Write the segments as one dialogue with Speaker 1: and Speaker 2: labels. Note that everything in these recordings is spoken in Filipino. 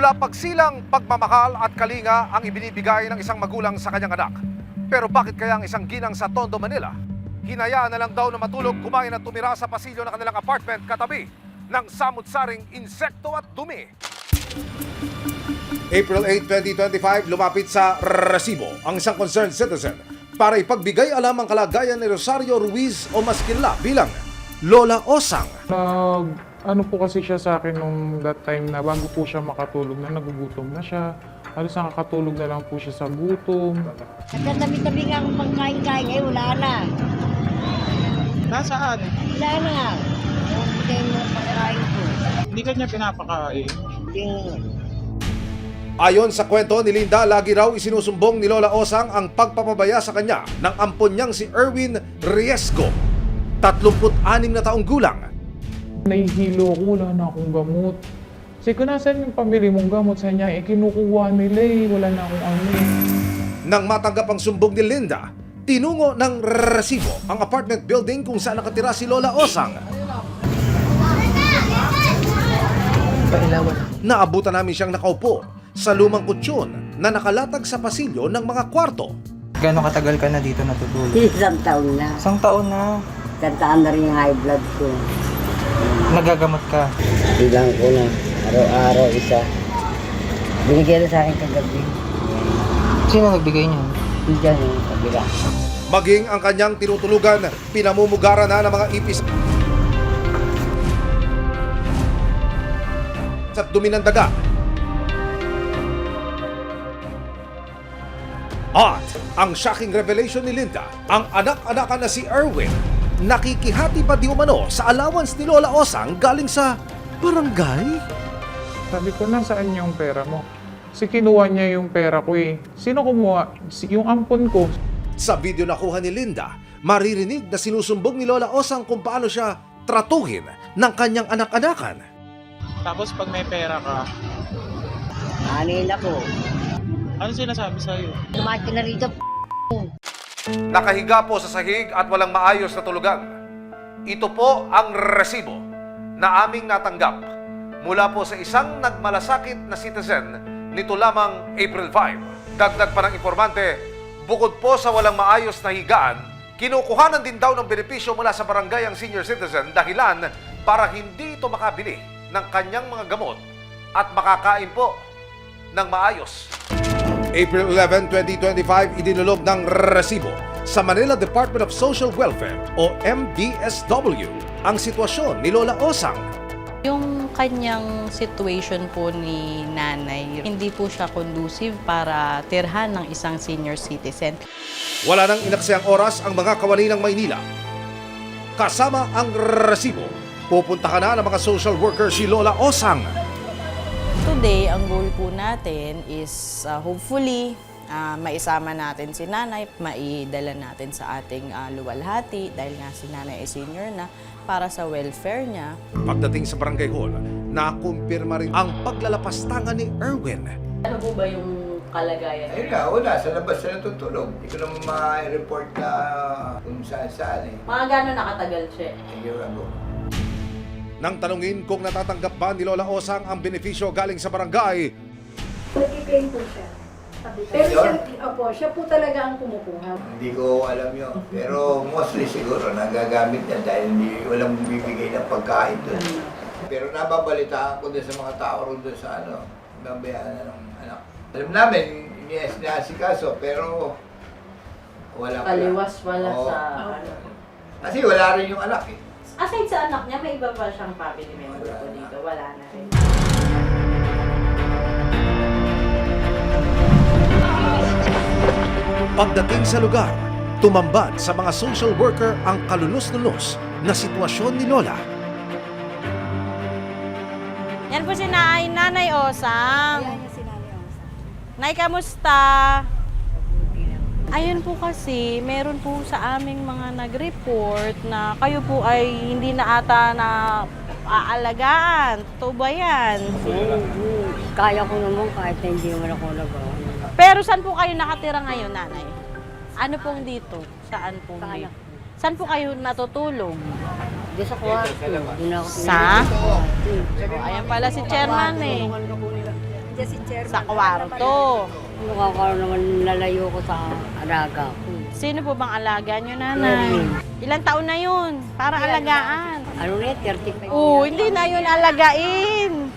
Speaker 1: Mula pagsilang, pagmamahal at kalinga ang ibinibigay ng isang magulang sa kanyang anak. Pero bakit kaya ang isang ginang sa Tondo, Manila, hinayaan na lang daw na matulog, kumain at tumira sa pasilyo ng kanilang apartment katabi ng samut-saring insekto at dumi? April 8, 2025, lumapit sa Recibo ang isang concerned citizen para ipagbigay alam ang kalagayan ni Rosario Ruiz o mas kilala bilang Lola Osang.
Speaker 2: Ano po kasi siya sa akin nung that time na bago po siya makatulog na nagugutom na siya. Halos nakakatulog na lang po siya sa gutom.
Speaker 3: Nagkatabi-tabi nga akong pagkain-kain, eh wala na.
Speaker 2: Nasaan?
Speaker 3: Wala na. Bigay mo ang pagkain ko.
Speaker 2: Hindi ka niya pinapakain.
Speaker 3: Hindi.
Speaker 1: Ayon sa kwento ni Linda, lagi raw isinusumbong ni Lola Osang ang pagpapabaya sa kanya ng ampon niyang si Erwin Riesgo, 36 na taong gulang.
Speaker 2: Nahihilo ako, wala na akong gamot. Kasi kung nasan yung pamili mong gamot sa niya, kinukuha nila wala na akong ano.
Speaker 1: Nang matanggap ang sumbong ni Linda, tinungo ng Recibo ang apartment building kung saan nakatira si Lola Osang. Naabutan namin siyang nakaupo sa lumang kutsyon na nakalatag sa pasilyo ng mga kwarto.
Speaker 4: Gano'ng katagal ka na dito natutulog?
Speaker 3: Isang taon na.
Speaker 4: Isang taon na.
Speaker 3: Isang taon na rin yung high blood ko.
Speaker 4: Nagagamot ka.
Speaker 3: Bilang ko na. Araw-araw isa. Binigyan na sa akin kagabi.
Speaker 4: Sino nagbigay niyan?
Speaker 3: Diyan yung kabila.
Speaker 1: Maging ang kanyang tinutulugan, pinamumugaran na ng mga ipis at dumi ng daga. At ang shocking revelation ni Linda, ang anak-anakan na si Erwin, nakikihati pa di umano sa allowance ni Lola Osang galing sa barangay?
Speaker 2: Sabi ko, nasaan yung pera mo? Kasi kinuha niya yung pera ko eh. Sino kumuha? Yung ampon ko.
Speaker 1: Sa video nakuha ni Linda, maririnig na sinusumbong ni Lola Osang kung paano siya tratuhin ng kanyang anak-anakan.
Speaker 2: Tapos pag may pera ka,
Speaker 3: Anin ako.
Speaker 2: ano sinasabi sa'yo?
Speaker 3: Tumakas ka na rito,
Speaker 1: Nakahiga po sa sahig at walang maayos na tulugan. Ito po ang resibo na aming natanggap mula po sa isang nagmalasakit na citizen nito lamang April 5. Dagdag pa ng informante, bukod po sa walang maayos na higaan, kinukuhanan din daw ng benepisyo mula sa barangay ang senior citizen dahilan para hindi ito makabili ng kanyang mga gamot at makakain po ng maayos. April 11, 2025, idinulog ng resibo sa Manila Department of Social Welfare o MDSW ang sitwasyon ni Lola Osang.
Speaker 5: Yung kanyang situation po ni nanay, hindi po siya conducive para tirhan ng isang senior citizen.
Speaker 1: Wala nang inaksayang oras ang mga kawani ng Maynila. Kasama ang resibo, pupuntahan na ng mga social worker si Lola Osang.
Speaker 5: Today, ang goal po natin is hopefully maisama natin si nanay, maidala natin sa ating luwalhati dahil nga si nanay ay senior na para sa welfare niya.
Speaker 1: Pagdating sa barangay hall, nakumpirma rin ang paglalapastangan ni Erwin.
Speaker 5: Ano po ba yung kalagayan?
Speaker 6: Ayun nga, wala. Sa labas na natutulog. Hindi ko naman ma-report na kung saan-saan eh.
Speaker 5: Mga gano'n nakatagal siya?
Speaker 6: A year ago.
Speaker 1: Nang tanungin kung natatanggap ba ni Lola Osang ang benepisyo galing sa barangay,
Speaker 7: Nag-claim po siya. Pero siya po talaga ang kumukuha.
Speaker 6: Hindi ko alam yun. Pero mostly siguro nagagamit niya dahil walang bibigay ng pagkain doon. Pero nababalitaan ko doon sa mga tao rin doon sa babayaan na ng anak. Alam namin, inasikaso, pero wala pa.
Speaker 5: Paliwas wala
Speaker 6: Oo.
Speaker 5: sa
Speaker 6: Kasi wala rin yung anak eh.
Speaker 5: Aside sa anak niya, may iba pa siyang family member po dito. Wala na rin.
Speaker 1: pagdating sa lugar, tumambad sa mga social worker ang kalunos-lunos na sitwasyon ni Lola.
Speaker 5: Yan po si Nanay Osang. Nay, kamusta? Ayun po kasi, meron po sa aming mga nag-report na kayo po ay hindi na ata na aalagaan. Totoo ba yan?
Speaker 3: Kaya ko naman kahit na hindi naman ako nagawa.
Speaker 5: Pero saan po kayo nakatira ngayon, Nanay? Ano pong dito? Saan po
Speaker 3: Kaya
Speaker 5: dito? Saan po kayo natutulog?
Speaker 3: Doon sa kwarto. Doon ako
Speaker 5: Sa? Oh, ayan pala si Chairman eh.
Speaker 7: Nandiyan si Chairman.
Speaker 5: sa kwarto.
Speaker 8: Mukha ko naman lalayo ko sa alaga ko.
Speaker 5: Sino po bang alaga nyo, nanay? Ilang taon na yun? Para alagaan.
Speaker 8: Ano na, 35
Speaker 5: Oo, hindi na yun alagain.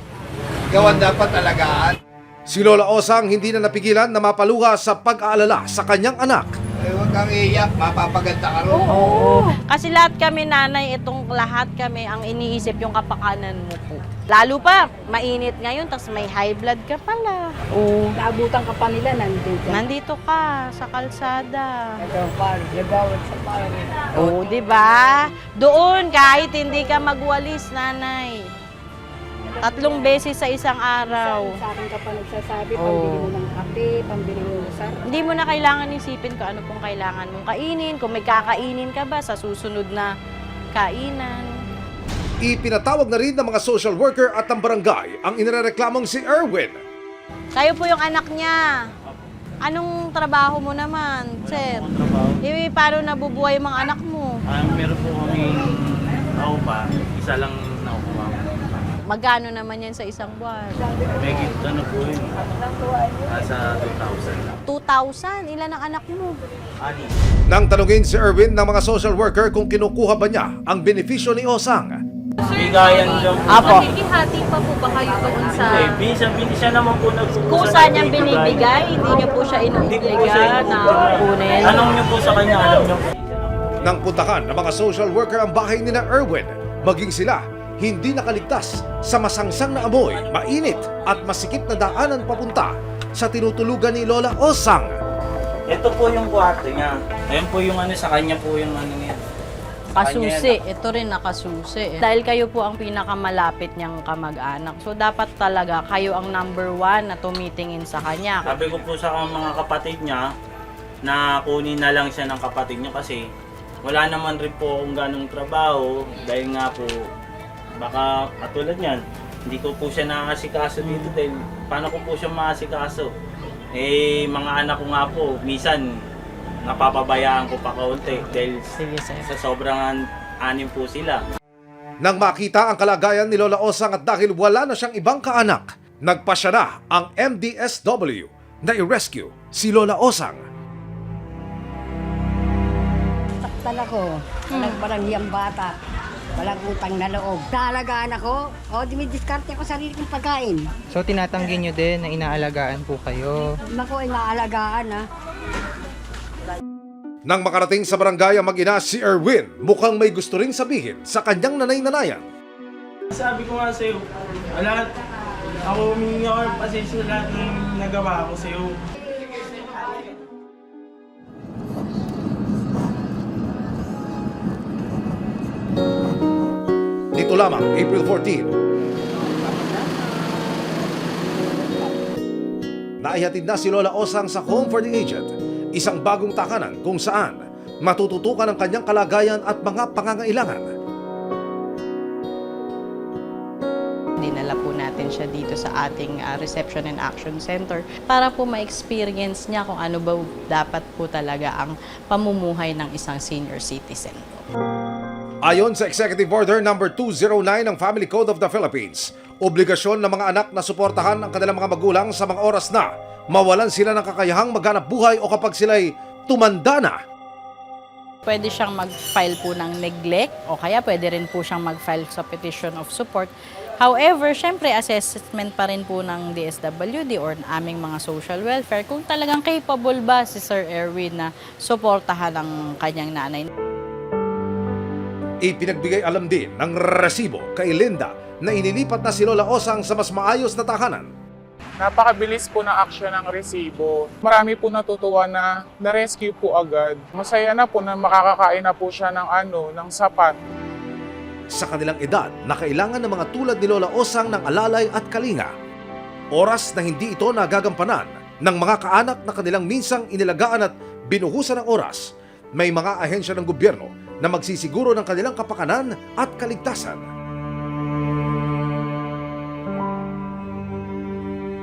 Speaker 6: Gawan dapat alagaan.
Speaker 1: Si Lola Osang hindi na napigilan na mapaluha sa pag-aalala sa kanyang anak.
Speaker 6: Huwag kang iiyak, mapapaganda ka ron.
Speaker 5: Oo. Kasi lahat kami, nanay, itong lahat kami, ang iniisip yung kapakanan mo po. Lalo pa, mainit ngayon, tapos may high blood ka pala. Oo.
Speaker 7: Naabutan ka pa nila, nandito.
Speaker 5: Nandito ka, sa kalsada.
Speaker 8: Nagawad sa parang.
Speaker 5: Oo, di ba? Doon, kahit hindi ka magwalis, nanay. 3 beses sa isang araw.
Speaker 7: Sa akin ka pa nagsasabi,
Speaker 5: Oo.
Speaker 7: pambili mo ng kape, pambili mo ng sarap.
Speaker 5: Hindi mo na kailangan isipin kung ano pong kailangan mong kainin. Kung may kakainin ka ba sa susunod na kainan.
Speaker 1: Ipinatawag na rin ng mga social worker at ng barangay ang inireklamong si Erwin.
Speaker 5: Kayo po yung anak niya. Anong trabaho mo naman, sir? Paano nabubuhay yung mga anak mo?
Speaker 9: Meron po kami naupa, isa lang naupa.
Speaker 5: Magkano naman yan sa isang buwan?
Speaker 9: Megit ano po yun, nasa 2,000.
Speaker 5: 2,000? Ilan ang anak mo?
Speaker 9: Ani.
Speaker 1: Nang tanungin si Erwin ng mga social worker kung kinukuha ba niya ang benepisyo ni Osang.
Speaker 9: Bigayan lang po.
Speaker 5: Apo.
Speaker 10: Hati pa po ba kayo doon sa...
Speaker 9: Okay, siya naman po nagpupusa.
Speaker 5: Kusa niyang binibigay, hindi niyo po siya inuubliga na kunin.
Speaker 9: Anong niyo po sa kanya, alam niyo po.
Speaker 1: Nang puntahan ng mga social worker ang bahay ni na Erwin, maging sila hindi nakaligtas sa masangsang na amoy, mainit at masikip na daanan papunta sa tinutulugan ni Lola Osang.
Speaker 9: Ito po yung kwarto niya. Ayun po yung ano sa kanya po yung ano niya.
Speaker 5: Kasusi, ito rin nakasusi. Dahil kayo po ang pinakamalapit niyang kamag-anak. So dapat talaga kayo ang number 1 na tumitingin sa kanya.
Speaker 9: Sabi ko po sa mga kapatid niya na kunin na lang siya ng kapatid niya kasi wala naman rin po akong ganong trabaho dahil nga po baka katulad niyan, hindi ko po siya nakasikaso dito dahil paano ko po siya makasikaso? Eh, mga anak ko nga po, minsan napapabayaan ko pa kaunti dahil
Speaker 5: Sige, sir.
Speaker 9: sa sobrang anim po sila.
Speaker 1: Nang makita ang kalagayan ni Lola Osang at dahil wala na siyang ibang kaanak, nagpasya na ang MDSW na i-rescue si Lola Osang.
Speaker 8: Saktan ako. Nagbarangay ang bata. Walang utang na loob. Naalagaan ako. O, dumidiskarte ako sarili kong pagkain.
Speaker 4: So tinatanggi nyo din na inaalagaan po kayo.
Speaker 8: Naku, inaalagaan ha.
Speaker 1: Nang makarating sa barangay ang mag-ina si Erwin, mukhang may gusto ring sabihin sa kanyang nanay-nanayan.
Speaker 9: Sabi ko nga sa'yo, lahat, ako humingi ako ng pasensya sa lahat ng nagawa ko sa'yo.
Speaker 1: Dito lamang, April 14. Naihatid na si Lola Osang sa Home for the Aged, isang bagong takanan kung saan matututukan ang kanyang kalagayan at mga pangangailangan.
Speaker 5: Dinala po natin siya dito sa ating Reception and Action Center para po ma-experience niya kung ano ba dapat po talaga ang pamumuhay ng isang senior citizen.
Speaker 1: Ayon sa Executive Order No. 209 ng Family Code of the Philippines, obligasyon ng mga anak na suportahan ang kanilang mga magulang sa mga oras na mawalan sila ng kakayahang maghanap buhay o kapag sila'y tumanda na.
Speaker 5: Pwede siyang mag-file po ng neglect o kaya pwede rin po siyang mag-file sa petition of support. However, syempre assessment pa rin po ng DSWD or aming mga social welfare kung talagang capable ba si Sir Erwin na suportahan ang kanyang nanay.
Speaker 1: Ipinagbigay alam din ng resibo kay Linda na inilipat na si Lola Osang sa mas maayos na tahanan.
Speaker 2: Napakabilis po na aksyon ng resibo. Marami po natutuwa na na-rescue po agad. Masaya na po na makakakain na po siya ng sapat.
Speaker 1: Sa kanilang edad na kailangan ng mga tulad ni Lola Osang ng alalay at kalinga. Oras na hindi ito nagagampanan ng mga kaanak na kanilang minsang inilagaan at binuhusan ng oras. May mga ahensya ng gobyerno na magsisiguro ng kanilang kapakanan at kaligtasan.